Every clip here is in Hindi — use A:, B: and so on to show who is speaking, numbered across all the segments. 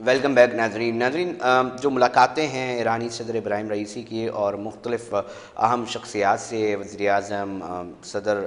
A: वेलकम बैक नाजरीन। जो मुलाकातें हैं ईरानी सदर इब्राहिम रईसी की और मुख्तलिफ़ अहम शख्सियात से, वज़ीर-ए-आज़म, सदर,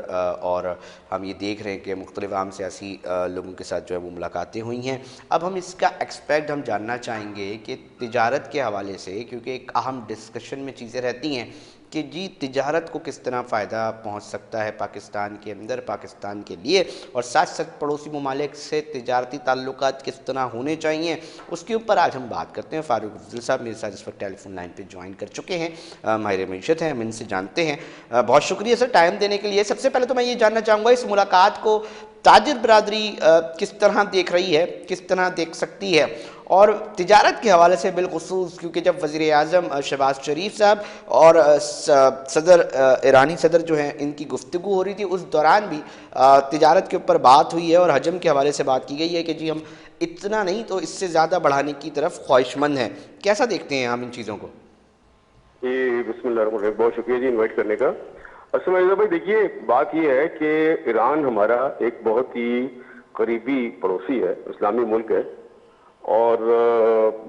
A: और हम ये देख रहे हैं कि मुख्तलिफ़ अहम सियासी लोगों के साथ जो है वो मुलाकातें हुई हैं। अब हम इसका एक्सपेक्ट हम जानना चाहेंगे कि तिजारत के हवाले से, क्योंकि एक अहम डिस्कशन में चीज़ें रहती हैं कि जी तिजारत को किस तरह फ़ायदा पहुँच सकता है पाकिस्तान के अंदर, पाकिस्तान के लिए, और साथ साथ पड़ोसी ममालिक से तिजारती ताल्लुकात किस तरह होने चाहिए, उसके ऊपर आज हम बात करते हैं। फ़ारूक अफजल साहब मेरे साथ इस वक्त टेलीफोन लाइन पे ज्वाइन कर चुके हैं, माहिर मईशत हैं, हम इनसे जानते हैं। बहुत शुक्रिया सर टाइम देने के लिए। सबसे पहले तो मैं ये जानना चाहूँगा इस मुलाकात को ताजिर बरदरी किस तरह देख रही है, किस तरह देख सकती है, और तिजारत के हवाले से बिलखुसूस क्योंकि जब वज़ीर-ए-आज़म शहबाज शरीफ साहब और सदर ईरानी सदर जो हैं इनकी गुफ्तगू हो रही थी, उस दौरान भी तिजारत के ऊपर बात हुई है और हजम के हवाले से बात की गई है कि जी हम इतना नहीं तो इससे ज़्यादा बढ़ाने की तरफ ख्वाहिशमंद हैं। कैसा देखते हैं हम इन चीज़ों को?
B: जी बिस्मिल्लाह, बहुत शुक्रिया जी इनवाइट करने का। असल में भाई देखिए, बात यह है कि ईरान हमारा एक बहुत ही करीबी पड़ोसी है, इस्लामी मुल्क है। और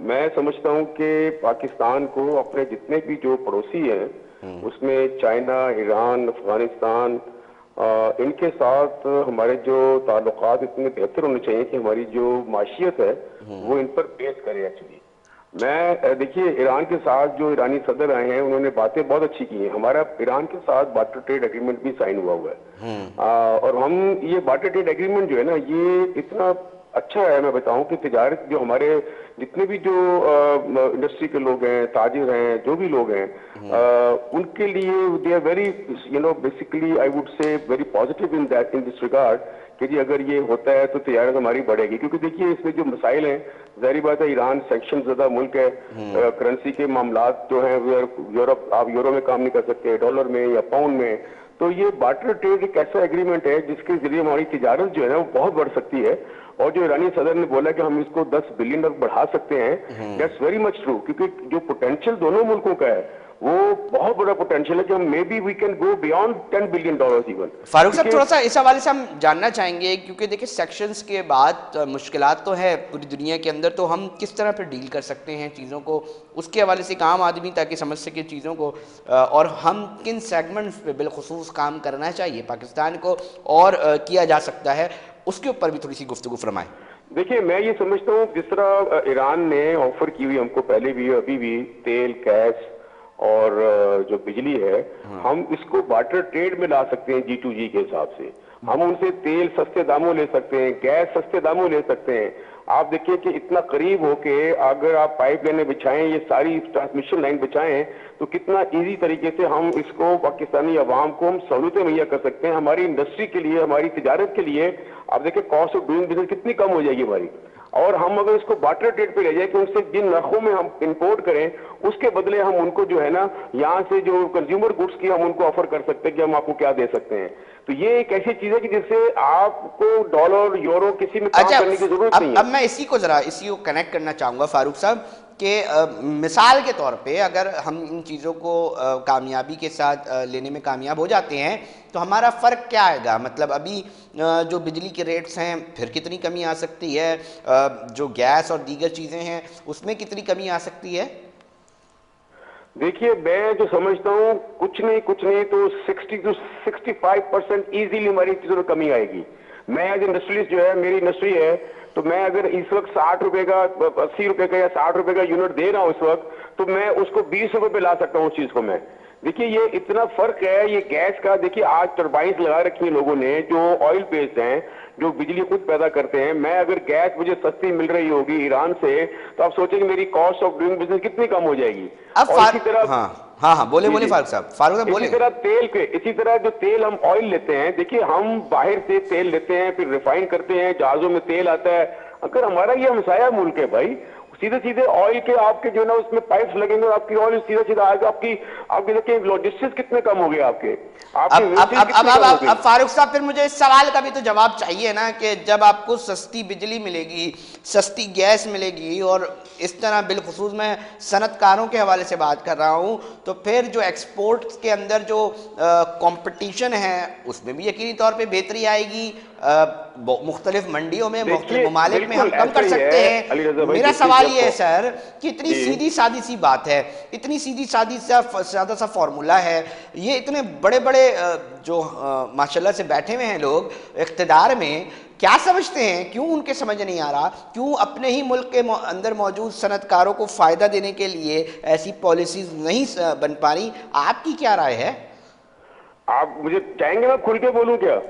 B: मैं समझता हूं कि पाकिस्तान को अपने जितने भी जो पड़ोसी हैं उसमें चाइना, ईरान, अफगानिस्तान, इनके साथ हमारे जो ताल्लुकात इतने बेहतर होने चाहिए कि हमारी जो माशियत है वो इन पर बेस करे। एक्चुअली मैं देखिए, ईरान के साथ जो ईरानी सदर आए हैं उन्होंने बातें बहुत अच्छी की हैं। हमारा ईरान के साथ बार्टर ट्रेड एग्रीमेंट भी साइन हुआ हुआ है। और हम ये बार्टर ट्रेड एग्रीमेंट जो है ना, ये इतना अच्छा है, मैं बताऊं कि तिजारत जो हमारे जितने भी जो इंडस्ट्री के लोग हैं, ताजिर हैं, जो भी लोग हैं, उनके लिए they are very basically I would say very positive in that, in this regard कि जी अगर ये होता है तो तिजारत हमारी बढ़ेगी। क्योंकि देखिए इसमें जो मसाइल हैं, जाहिर बात है ईरान सैंक्शन ज़्यादा मुल्क है, करेंसी के मामलात जो हैं यूरोप, आप यूरो में काम नहीं कर सकते, डॉलर में या पाउंड में। तो ये बार्टर ट्रेड एक ऐसा एग्रीमेंट है जिसके जरिए हमारी तिजारत जो है ना वो बहुत बढ़ सकती है। और जो ईरानी सदर ने बोला कि हम इसको 10 बिलियन तक बढ़ा सकते हैं, दैट्स वेरी मच ट्रू। क्योंकि जो पोटेंशियल दोनों मुल्कों का है वो बहुत बड़ा पोटेंशियल है कि हम may be we can go beyond $10 billion even.
A: Farooq साहब थोड़ा सा इस हवाले से हम जानना चाहेंगे, क्योंकि देखिए सेक्शंस के बाद मुश्किलात तो है पूरी दुनिया के अंदर, तो हम किस तरह फिर डील कर सकते हैं चीज़ों को, उसके हवाले से एक आम आदमी ताकि समझ सके चीज़ों को, और हम किन सेगमेंट्स पे बिलखुसूस काम करना चाहिए पाकिस्तान को और किया जा सकता है, उसके ऊपर भी थोड़ी सी गुफ्तगू फरमाएं।
B: देखिए मैं ये समझता हूँ जिस तरह ईरान ने ऑफर की हुई हमको पहले भी अभी भी तेल, गैस और जो बिजली है, हम इसको बार्टर ट्रेड में ला सकते हैं G2G के हिसाब से। हम उनसे तेल सस्ते दामों ले सकते हैं, गैस सस्ते दामों ले सकते हैं। आप देखिए कि इतना करीब होके अगर आप पाइप लाइनें बिछाएं, ये सारी ट्रांसमिशन लाइन बिछाएं, तो कितना इजी तरीके से हम इसको पाकिस्तानी अवाम को हम सहूलतें मुहैया कर सकते हैं। हमारी इंडस्ट्री के लिए, हमारी तिजारत के लिए आप देखिए कॉस्ट ऑफ डूइंग बिजनेस कितनी कम हो जाएगी हमारी। और हम अगर इसको बार्टर ट्रेड पे ले जाए कि उनसे जिन नरखों में हम इंपोर्ट करें उसके बदले हम उनको जो है ना यहाँ से जो कंज्यूमर गुड्स की हम उनको ऑफर कर सकते हैं कि हम आपको क्या दे सकते हैं। तो ये एक ऐसी चीज है कि जिससे आपको डॉलर, यूरो किसी में काम करने की जरूरत नहीं है।
A: अब मैं इसी को कनेक्ट करना चाहूँगा फारूक साहब कि मिसाल के तौर पे अगर हम इन चीज़ों को कामयाबी के साथ लेने में कामयाब हो जाते हैं तो हमारा फ़र्क क्या आएगा? मतलब अभी जो बिजली के रेट्स हैं फिर कितनी कमी आ सकती है, जो गैस और दीगर चीज़ें हैं उसमें कितनी कमी आ सकती है?
B: देखिए मैं जो समझता हूँ कुछ नहीं तो 60 to 65% इजीली हमारी चीजों में कमी आएगी। मैं एज इंडस्ट्रियलिस्ट जो है, मेरी इंडस्ट्री है, तो मैं अगर इस वक्त 60 रुपए का, 80 रुपए का या 60 रुपए का यूनिट दे रहा हूँ इस वक्त, तो मैं उसको 20 रुपए पे ला सकता हूँ उस चीज को मैं। देखिए ये इतना फर्क है ये गैस का। देखिए आज टर्बाइंस लगा रखी है लोगों ने जो ऑयल बेस्ड हैं, जो बिजली खुद पैदा करते हैं। मैं अगर गैस मुझे सस्ती मिल रही होगी ईरान से, तो आप सोचेंगे मेरी कॉस्ट ऑफ डूइंग बिजनेस कितनी कम हो जाएगी।
A: अब
B: और इसी तरह
A: हाँ बोले फारूक साहब बोले।
B: इसी तरह तेल के, इसी तरह जो तेल हम ऑयल लेते हैं, देखिए हम बाहर से तेल लेते हैं, फिर रिफाइन करते हैं, जहाजों में तेल आता है। अगर हमारा ये हमसाया मुल्क है भाई, सीधे सीधे ऑयल के आपके जो ना उसमें पाइप्स लगेंगे और आपकी ऑयल सीधा सीधा आएगा। आपकी देखिए लॉजिस्टिक्स कितने कम हो गए आपके।
A: अब फारूक साहब फिर मुझे इस सवाल का भी तो जवाब चाहिए ना कि जब आपको सस्ती बिजली मिलेगी, सस्ती गैस मिलेगी, और इस तरह बिलखुसूस मैं सनतकारों के हवाले से बात कर रहा हूँ, तो फिर जो एक्सपोर्ट के अंदर जो कंपटीशन है उसमें भी यकीनी तौर पे बेहतरी आएगी, मुख्तलिफ मंडियों में,
B: देखिए,
A: मुख्तलिफ ममालिक में हम
B: बिल्कुल
A: कम कर
B: ऐसा ही
A: सकते
B: है, अली रज़ा
A: हैं।
B: भाई,
A: मेरा
B: देखिए,
A: सवाल
B: जब
A: ये है सर कि इतनी
B: जी।
A: सीधी सादी सी बात है, इतनी सीधी सादी सा सादा सा फॉर्मूला है, ये इतने बड़े बड़े जो माशाल्लाह से बैठे हुए हैं लोग इख्तिदार में, क्या समझते हैं, क्यों उनके समझ नहीं आ रहा, क्यों अपने ही मुल्क के अंदर मौजूद सनतकारों को फ़ायदा देने के लिए ऐसी पॉलिसीज नहीं बन पा रही? आपकी क्या राय है?
B: आप मुझे चाहेंगे मैं खुल के बोलूं क्या?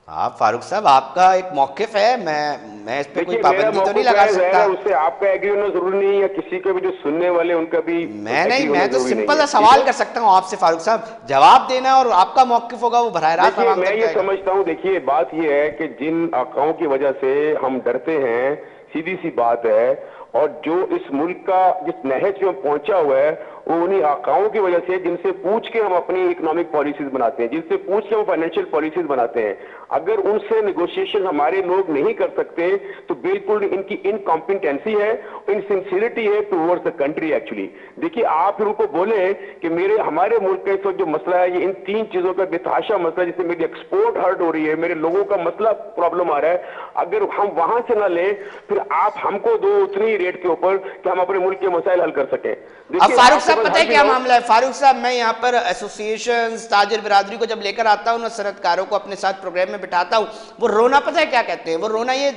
A: आप फारूक साहब, आपका एक मौक़िफ़ है, मैं इस पे कोई
B: देखिए, मेरा
A: पाबंदी तो नहीं
B: मौक़िफ़
A: लगा
B: है, ज़ाहिर
A: सकता।
B: है उससे आपका एग्री होना जरूरी नहीं है, या किसी का भी जो सुनने वाले उनका भी एग्री होना
A: मैं तो
B: जरूरी नहीं
A: सिंपल
B: है,
A: सा
B: ठीक
A: सवाल
B: है?
A: कर सकता हूँ आपसे फारूक साहब, जवाब देना और आपका मौक़िफ़ होगा वो बराह रास्त
B: देखिए,
A: आवाम
B: मैं
A: तक
B: ये
A: जाएगा।
B: समझता हूँ, देखिए बात ये है कि जिन आकाओं की वजह से हम डरते हैं, सीधी सी बात है, और जो इस मुल्क का जिस नहज में पहुंचा हुआ है, वो उन्हीं आकाओं की वजह से, जिनसे पूछ के हम अपनी इकोनॉमिक पॉलिसीज बनाते हैं, जिनसे पूछ के हम फाइनेंशियल पॉलिसीज बनाते हैं। अगर उनसे नेगोशिएशन हमारे लोग नहीं कर सकते, तो बिल्कुल इनकी इनकॉम्पिटेंसी है, इनसिंसियरिटी है टूवर्ड्स द कंट्री एक्चुअली। देखिए, आप फिर उनको बोले कि हमारे मुल्क का इस वक्त जो मसला है, ये इन तीन चीजों का बेतहाशा मसला, जिससे मेरी एक्सपोर्ट हर्ट हो रही है, मेरे लोगों का मसला प्रॉब्लम आ रहा है, अगर हम वहां से ना ले, फिर आप हमको दो उतनी रेट के ऊपर कि हम अपने मुल्क के मसाइल हल कर सकें।
A: अब फारूक साहब, पता है क्या
B: हो,
A: मामला है फारूक साहब, मैं यहाँ पर एसोसिएशन ताजिर बिरादरी को जब लेकर आता हूँ ना, सनतकारों को अपने साथ प्रोग्राम में बिठाता हूँ, वो रोना पता है क्या कहते हैं? वो रोना ये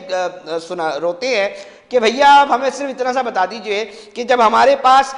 A: रोते हैं कि भैया आप हमें सिर्फ इतना सा बता दीजिए कि जब हमारे पास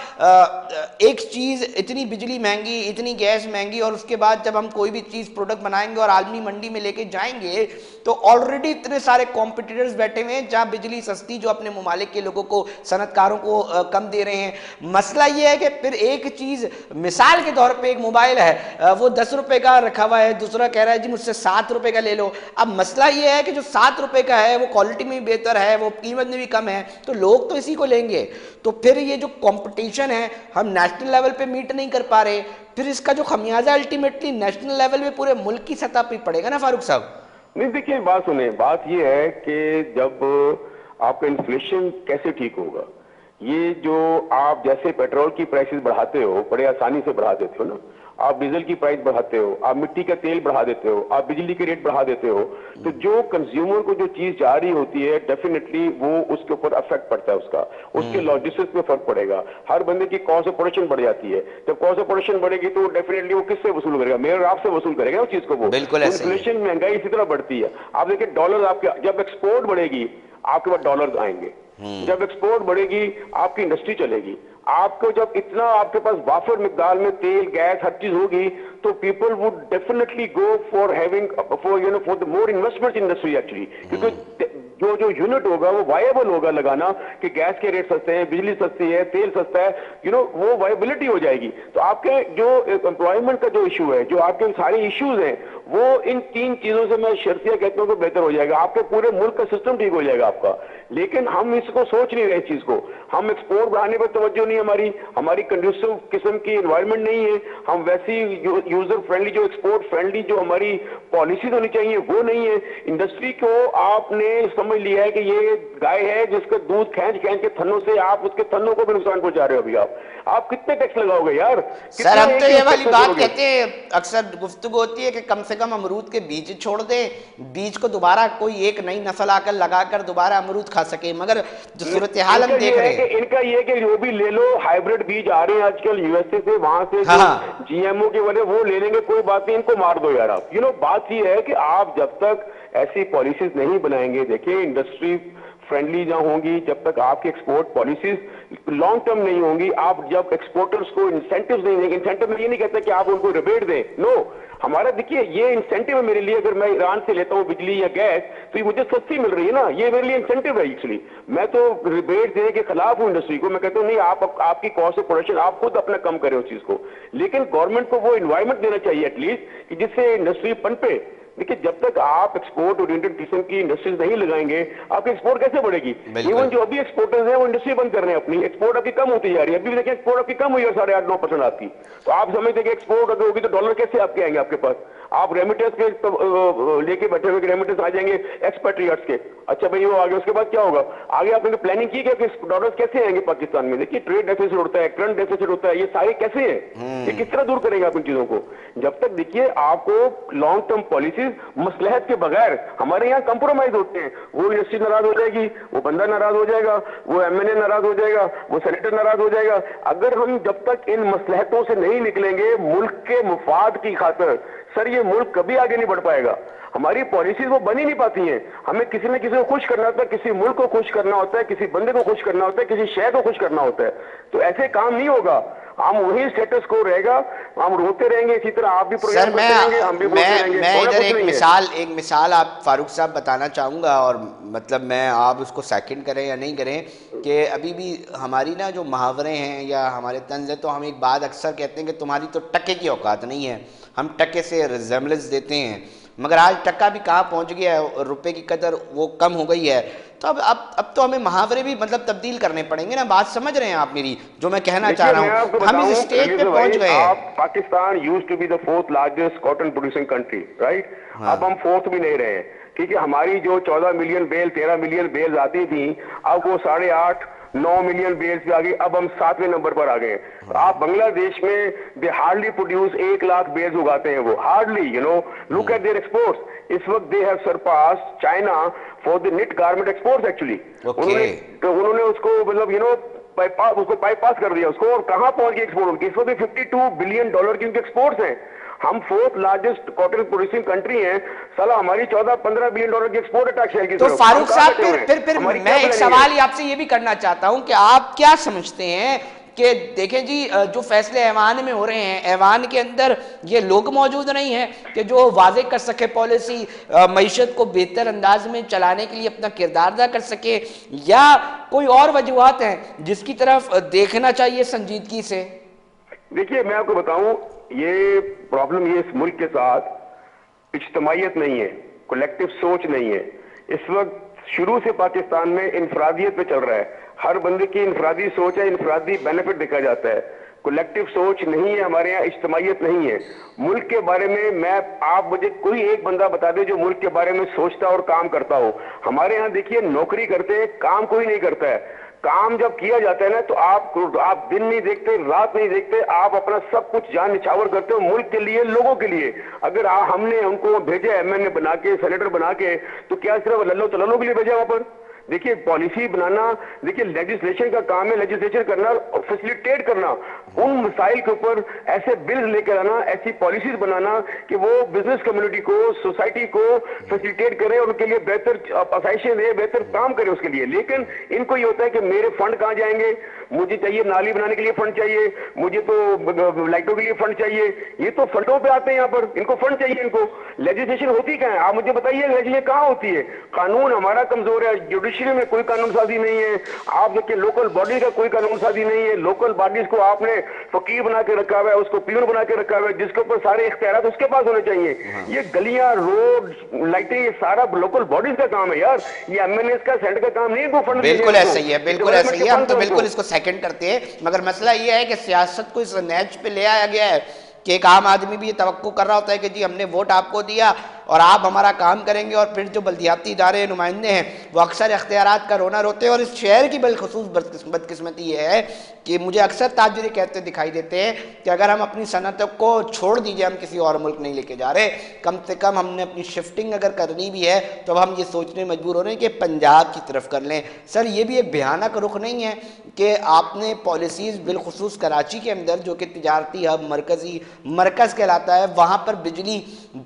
A: एक चीज़ इतनी बिजली महंगी, इतनी गैस महंगी, और उसके बाद जब हम कोई भी चीज़ प्रोडक्ट बनाएंगे और आलमी मंडी में लेके जाएंगे, तो ऑलरेडी इतने सारे कॉम्पिटिटर्स बैठे हुए हैं जहाँ बिजली सस्ती, जो अपने ममालिक के लोगों को, सनतकारों को कम दे रहे हैं। मसला ये है कि फिर एक चीज़, मिसाल के तौर पर एक मोबाइल है, वो 10 रुपये का रखा हुआ है, दूसरा कह रहा है जी मुझसे 7 रुपये का ले लो। अब मसला ये है कि जो 7 रुपये का है वो क्वालिटी में भी बेहतर है, वो कीमत में भी कम है, तो लोग तो इसी को लेंगे। तो फिर ये जो कंपटीशन है, हम नेशनल लेवल पे मीट नहीं कर पा रहे, फिर इसका जो खमियाजा अल्टीमेटली नेशनल लेवल पे पूरे मुल्क की सतह पे पड़ेगा ना फारूक साहब?
B: नहीं, देखिए बात सुने, बात ये है कि जब आपका इन्फ्लेशन कैसे ठीक होगा, ये जो आप जैसे पेट्रोल की प्राइसेस बढ़ाते हो, बड़े आसानी से बढ़ा देते हो ना, आप डीजल की प्राइस बढ़ाते हो, आप मिट्टी का तेल बढ़ा देते हो, आप बिजली के रेट बढ़ा देते हो, तो जो कंज्यूमर को जो चीज जा रही होती है, डेफिनेटली वो उसके ऊपर अफेक्ट पड़ता है, उसके लॉजिस्टिक्स में फर्क पड़ेगा। हर बंदे की कॉस्ट ऑफ प्रोडक्शन बढ़ जाती है। जब कॉस्ट ऑफ प्रोडक्शन बढ़ेगी तो डेफिनेटली वो किससे वसूल करेगा? मेरे और आपसे वसूल करेगा उस चीज को। वो इन्फ्लेशन, महंगाई इसी तरह बढ़ती है। आप देखिए, डॉलर आपके, जब एक्सपोर्ट बढ़ेगी आपके पास डॉलर आएंगे, जब एक्सपोर्ट बढ़ेगी आपकी इंडस्ट्री चलेगी। आपको जब इतना आपके पास वाफर मिकदार में तेल, गैस, हर चीज होगी, तो people would definitely go for having for the more investment industry actually, क्योंकि जो यूनिट होगा वो वायबल होगा लगाना, कि गैस के रेट सस्ते हैं, बिजली सस्ती है, तेल सस्ता है, वो वायबिलिटी हो जाएगी। तो आपके जो एम्प्लॉयमेंट का जो इशू है, जो आपके सारे इश्यूज हैं, वो इन तीन चीजों से मैं शर्तिया कहता हूं कि बेहतर हो जाएगा, आपके पूरे मुल्क का सिस्टम ठीक हो जाएगा आपका। लेकिन हम इसको सोच नहीं रहे, इस चीज को। हम एक्सपोर्ट बढ़ाने पर तवज्जो नहीं, हमारी कंड्यूसिव किस्म की एनवायरनमेंट नहीं है, हम वैसी यूजर फ्रेंडली, जो एक्सपोर्ट फ्रेंडली जो हमारी पॉलिसीज होनी चाहिए वो नहीं है। इंडस्ट्री को आपने समझ लिया है कि ये गाय है जिसका दूध खींच खींच के थनों से आप उसके थनों को भी नुकसान पहुंचा रहे हो। अभी आप कितने टैक्स लगाओगे यार?
A: सर, हम तो ये वाली बात कहते हैं, अक्सर गुफ्तगू होती है कि कम से कम अमरूद के बीज छोड़ दें, बीज को दोबारा कोई एक नई नस्ल आकर लगाकर दोबारा अमरूद खा सके। मगर जो सूरत हाल हम देख रहे हैं,
B: इनका ये कि जो भी ले लो, हाइब्रिड बीज आ रहे हैं आजकल यूएसए से, वहां से जीएमओ के बने, वो ले लेंगे, कोई बात नहीं, इनको मार दो यार आप। बात ये है कि आप जब तक ऐसी पॉलिसीज नहीं बनाएंगे, देखिए इंडस्ट्री फ्रेंडली ना होंगी, जब तक आपकी एक्सपोर्ट पॉलिसीज लॉन्ग टर्म नहीं होंगी, आप जब एक्सपोर्टर्स को इंसेंटिव्स नहीं देंगे, इंसेंटिव में ये नहीं कहता कि आप उनको रिबेट दें, नो, हमारा देखिए ये इंसेंटिव है मेरे लिए। अगर मैं ईरान से लेता हूं बिजली या गैस, तो ये मुझे सस्ती मिल रही है ना, ये मेरे लिए इंसेंटिव है एक्चुअली। मैं तो रिबेट देने के खिलाफ हूं इंडस्ट्री को। मैं कहता हूं नहीं, आपकी कॉस्ट ऑफ प्रोडक्शन आप खुद अपना कम करें उस चीज को, लेकिन गवर्नमेंट को वो एनवायरमेंट देना चाहिए एटलीस्ट कि जिससे इंडस्ट्री पनपे। देखिए, जब तक आप एक्सपोर्ट ओरिएंटेड किस्म की इंडस्ट्रीज नहीं लगाएंगे, आपकी एक्सपोर्ट कैसे बढ़ेगी? इवन जो अभी एक्सपोर्टर्स हैं वो इंडस्ट्री बंद कर रहे हैं अपनी, एक्सपोर्ट आपकी कम होती जा रही है। अभी देखिए एक्सपोर्ट आपकी कम हुई है 8.5-9% आपकी। तो आप समझते कि एक्सपोर्ट अगर होगी तो डॉलर कैसे आपके आएंगे आपके पास? आप रेमिटेंस के लेके बैठे हुए, रेमिटेंस आ जाएंगे एक्सपेट्रियट्स के। अच्छा भाई, वो आगे उसके बाद क्या होगा? आगे आपने प्लानिंग की कि डॉलर्स कैसे आएंगे पाकिस्तान में? देखिए, ट्रेड डेफिसिट होता है, करंट डेफिसिट होता है, ये सारे कैसे हैं? ये किस तरह दूर करेंगे आप इन चीजों को? जब तक देखिए आपको लॉन्ग टर्म पॉलिसी पॉलिसीज मसलहत के बगैर हमारे यहाँ कंप्रोमाइज होते हैं। वो इंडस्ट्री नाराज हो जाएगी, वो बंदा नाराज हो जाएगा, वो एमएनए नाराज हो जाएगा, वो सेनेटर नाराज हो जाएगा। अगर हम जब तक इन मसलहतों से नहीं निकलेंगे मुल्क के मुफाद की खातिर, सर ये मुल्क कभी आगे नहीं बढ़ पाएगा। हमारी पॉलिसीज वो बन ही नहीं पाती हैं। हमें किसी न किसी को खुश करना होता है, किसी मुल्क को खुश करना होता है, किसी बंदे को खुश करना होता है, किसी शहर को खुश करना होता है। तो ऐसे काम नहीं होगा, हम वही स्टेटस को रहेगा, हम रोते रहेंगे इसी तरह। आप भी
A: सर मैं इधर एक
B: रहेंगे।
A: मिसाल आप फारूक साहब बताना चाहूँगा, और मतलब मैं आप उसको सेकंड करें या नहीं करें, कि अभी भी हमारी ना जो मुहावरे हैं या हमारे तंज है, तो हम एक बात अक्सर कहते हैं कि तुम्हारी तो टके की औकात नहीं है, हम टके से रिजेम्बलेंस देते हैं, मगर आज टका भी कहाँ पहुँच गया है, रुपए की कदर वो कम हो गई है। तो अब तो हमें मुहावरे भी मतलब तब्दील करने पड़ेंगे ना। बात समझ रहे हैं आप मेरी, जो मैं कहना चाह रहा हूँ? हम इस स्टेज पे पहुंच गए हैं।
B: Pakistan used to be the 4th largest cotton producing country, right? अब हम 4th भी नहीं रहे हैं, ठीक है। हमारी जो 14 मिलियन बेल 13 मिलियन बेल्स आती थी, अब वो 8.5 9 मिलियन बेल्स पे आ गई, अब हम 7वें नंबर पर आ गए। आप बांग्लादेश में they hardly produce 1 lakh bales उगाते हैं, वो hardly, you know, look at their exports. इस वक्त they have surpass China for the knit garment exports actually. उन्होंने उसको मतलब यू नो उसको बाईपास कर दिया उसको, और कहां पहुंच गए एक्सपोर्ट उनकी? इस वक्त $52 बिलियन की उनके एक्सपोर्ट्स हैं। हम 4th largest cotton producing country हैं, साला हमारी 14-15 बिलियन डॉलर की एक्सपोर्ट है टेक्सटाइल की।
A: तो फारूक साहब फिर मैं एक सवाल आपसे ये भी करना चाहता हूं कि आप क्या समझते हैं कि देखें जी, जो फैसले ऐवान में हो रहे हैं, ऐवान के अंदर ये लोग मौजूद नहीं है कि जो वाजे कर सके पॉलिसी, मईशत को बेहतर अंदाज में चलाने के लिए अपना किरदार अदा कर सके, या कोई और वजूहत हैं जिसकी तरफ देखना चाहिए संजीदगी से?
B: देखिए मैं आपको बताऊं, ये प्रॉब्लम ये इस मुल्क के साथ इज्तमाइयत नहीं है, कलेक्टिव सोच नहीं है। इस वक्त शुरू से पाकिस्तान में इनफरादियत पे चल रहा है, हर बंदे की इनफरादी सोच है, इनफरादी बेनिफिट देखा जाता है, कलेक्टिव सोच नहीं है हमारे यहाँ, इज्तमाइयत नहीं है। मुल्क के बारे में आप मुझे कोई एक बंदा बता दे जो मुल्क के बारे में सोचता और काम करता हो। हमारे यहाँ देखिए नौकरी करते हैं, काम कोई नहीं करता है। काम जब किया जाता है ना तो आप दिन नहीं देखते, रात नहीं देखते, आप अपना सब कुछ जान निछावर करते हो मुल्क के लिए, लोगों के लिए। अगर हमने उनको भेजा एमएनए बना के, सेनेटर बना के, तो क्या सिर्फ लल्लो तलल्लो के लिए भेजा वहां पर? देखिए पॉलिसी बनाना, देखिए लेजिस्लेशन का काम है, लेजिस्लेशन करना और फैसिलिटेट करना, उन मसाइल के ऊपर ऐसे बिल्स लेकर आना, ऐसी पॉलिसीज बनाना कि वो बिजनेस कम्युनिटी को, सोसाइटी को फैसिलिटेट करे और उनके लिए बेहतर आसाइशें दे, बेहतर काम करे उसके लिए। लेकिन इनको ये होता है कि मेरे फंड कहां जाएंगे, मुझे चाहिए नाली बनाने के लिए फंड चाहिए, मुझे तो लाइटों के लिए फंड चाहिए, ये तो फंडों पे आते हैं यहाँ पर, इनको फंड चाहिए इनको। लेजिस्लेशन होती कहाँ है? आप मुझे बताइए लेजिस्लेशन कहाँ होती है? कानून हमारा कमजोर है, जुडिशरी में कोई कानून साजी नहीं है। आप देखिए लोकल बॉडी का कोई कानून साजी नहीं है, लोकल बॉडीज को आपने फकीर बना के रखा हुआ है, उसको पीर बना के रखा हुआ है, जिसके ऊपर सारे इख्तियार उसके पास होने चाहिए। ये गलियां, रोड, लाइटें, ये सारा लोकल बॉडीज का काम है यार, ये एमएनए का, सेंटर का काम नहीं है। फंड
A: बिल्कुल ऐसा ही है, बिल्कुल ऐसा ही है, हम तो बिल्कुल इसको सेकंड करते हैं। मगर मसला ये है कि सियासत को इस नैच पे ले आया गया है कि एक आम आदमी भी ये तवक्को कर रहा होता है कि जी हमने वोट आपको दिया और आप हमारा काम करेंगे, और फिर जो बल्दियाती इदारे नुमाइंदे हैं वो अक्सर इख्तियारात का रोना रोते हैं। और इस शहर की बिलखसूस बदकिस्मती ये है कि मुझे अक्सर ताजरी कहते दिखाई देते हैं कि अगर हम अपनी सनत को छोड़ दीजिए, हम किसी और मुल्क नहीं लेके जा रहे, कम से कम हमने अपनी शिफ्टिंग अगर करनी भी है तो हम ये सोचने मजबूर हो रहे हैं कि पंजाब की तरफ कर लें। सर ये भी एक भयानक रुख नहीं है कि आपने पॉलिसीज़ बिलखसूस कराची के अंदर, जो कि तिजारती हब मरकज़ कहलाता है, वहाँ पर बिजली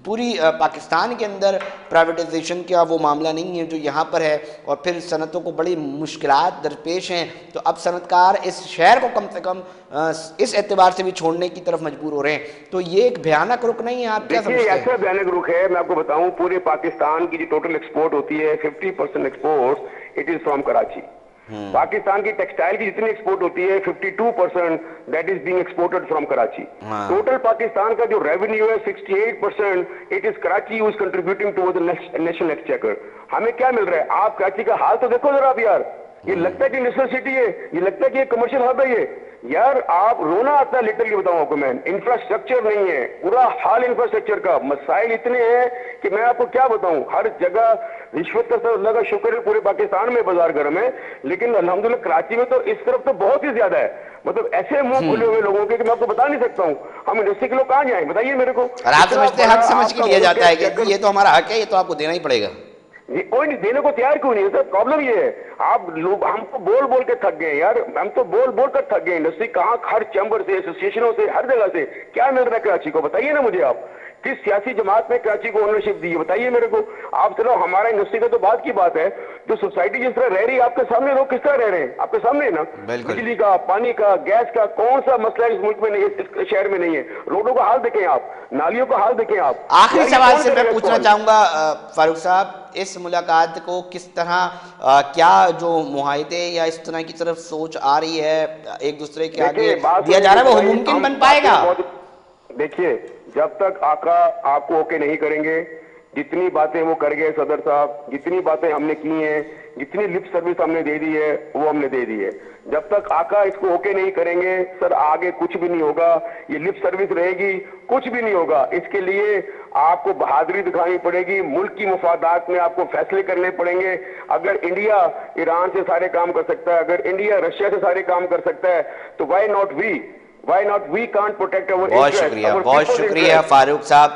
A: पूरी पाकिस्तान के अंदर प्राइवेटाइजेशन का वो मामला नहीं है जो यहाँ पर है, और फिर सनतों को बड़ी मुश्किलात दरपेश हैं। तो अब सनतकार इस शहर को कम से कम इस एतबार से भी छोड़ने की तरफ मजबूर हो रहे हैं। तो ये एक भयानक रुख नहीं है? आप क्या समझते हैं?
B: ऐसा भयानक रुख है, मैं आपको बताऊं, पूरे पाकिस्तान की जो टोटल एक्सपोर्ट होती है 50% export it is from Karachi. Pakistan की टेक्सटाइल की जितनी एक्सपोर्ट होती है 52% that is being exported from Karachi. Total Pakistan का जो रेवेन्यू है 68% it is Karachi use contributing towards the national exchequer. हमें क्या मिल रहा है? आप कराची का हाल तो देखो जरा आप यार, ये लगता है कि नेशनल सिटी है, ये लगता है कि ये कमर्शियल हब है ये यार। आप रोना आता है लिटरली, बताऊं आपको मैं, इंफ्रास्ट्रक्चर नहीं है, पूरा हाल इंफ्रास्ट्रक्चर का, मसाइल इतने हैं कि मैं आपको क्या बताऊं। हर जगह रिश्वत का, अल्लाह का शुक्र है पूरे पाकिस्तान में बाजार गर्म है, लेकिन अल्हम्दुलिल्लाह कराची में तो इस तरफ तो बहुत ही ज्यादा है। मतलब ऐसे मुंह खुले हुए लोगों के कि मैं आपको बता नहीं सकता हूँ। हम इंडस्ट्री के लोग कहाँ जाएं, बताइए मेरे को।
A: और आप
B: इतना
A: समझते हैं
B: बड़ा
A: हक समझ के
B: आपका
A: लिया
B: मुल्क
A: जाता है कि
B: है,
A: जी ये तो हमारा हक है, ये तो आपको देना ही पड़ेगा।
B: ये कोई नहीं देने को तैयार क्यों नहीं है सर? प्रॉब्लम ये है, आप लोग, हम तो बोल बोल के थक गए यार, हम तो बोल बोल कर थक गए। इंडस्ट्री कहाँ, हर चैम्बर से, एसोसिएशनों से, हर जगह से क्या मिल रहा है कराची को, बताइए ना मुझे आप। किस सियासी जमात में कराची को ओनरशिप दी है, बताइए मेरे को आप। चलो हमारा इंडस्ट्री का तो बात की बात है, जो सोसाइटी जिस तरह रह रही है आपके सामने, लोग किस तरह रह रहे हैं आपके सामने है ना।
A: बिल्कुल।
B: बिजली का, पानी का, गैस का कौन सा मसला इस मुल्क में नहीं है, इस शहर में नहीं है। रोडों का हाल देखें आप, नालियों का हाल देखें आप।
A: आखिरी
B: यार ये
A: सवाल
B: कौन
A: से मैं
B: करेगा
A: पूछना
B: इसको हल?
A: चाहूँगा फारूक साहब, इस मुलाकात को किस तरह क्या जो मुआहदे या इस तरह की तरफ सोच आ रही है एक दूसरे के आगे
B: देखिए बात
A: दिया जा
B: सुनिए
A: रहा है, वो
B: भाई,
A: मुमकिन
B: हम
A: बन
B: बात
A: पाएगा?
B: बहुत, देखिए जब तक आका आपको ओके नहीं करेंगे, जितनी बातें वो कर गए सदर साहब, जितनी बातें हमने की हैं, जितनी लिप सर्विस हमने दे दी है वो हमने दे दी है। जब तक आका इसको ओके नहीं करेंगे सर, आगे कुछ भी नहीं होगा। ये लिप सर्विस रहेगी, कुछ भी नहीं होगा। इसके लिए आपको बहादुरी दिखानी पड़ेगी, मुल्क की मफादात में आपको फैसले करने पड़ेंगे। अगर इंडिया ईरान से सारे काम कर सकता है, अगर इंडिया रशिया से सारे काम कर सकता है, तो why not we can't protect our interest,
A: बहुत शुक्रिया फारूक साहब,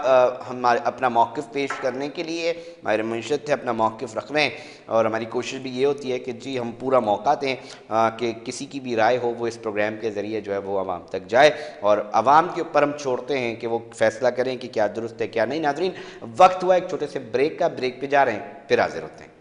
A: हम अपना मौक़िफ़ पेश करने के लिए हमारे मुंशद थे, अपना मौक़िफ़ रख रहे हैं। और हमारी कोशिश भी ये होती है कि जी हम पूरा मौका दें कि किसी की भी राय हो वो इस प्रोग्राम के ज़रिए जो है वो आवाम तक जाए, और आवाम के ऊपर हम छोड़ते हैं कि वो फैसला करें कि क्या दुरुस्त है क्या नहीं। नाज़रीन, वक्त हुआ एक छोटे से ब्रेक का, ब्रेक पे जा रहे हैं, फिर हाजिर होते हैं।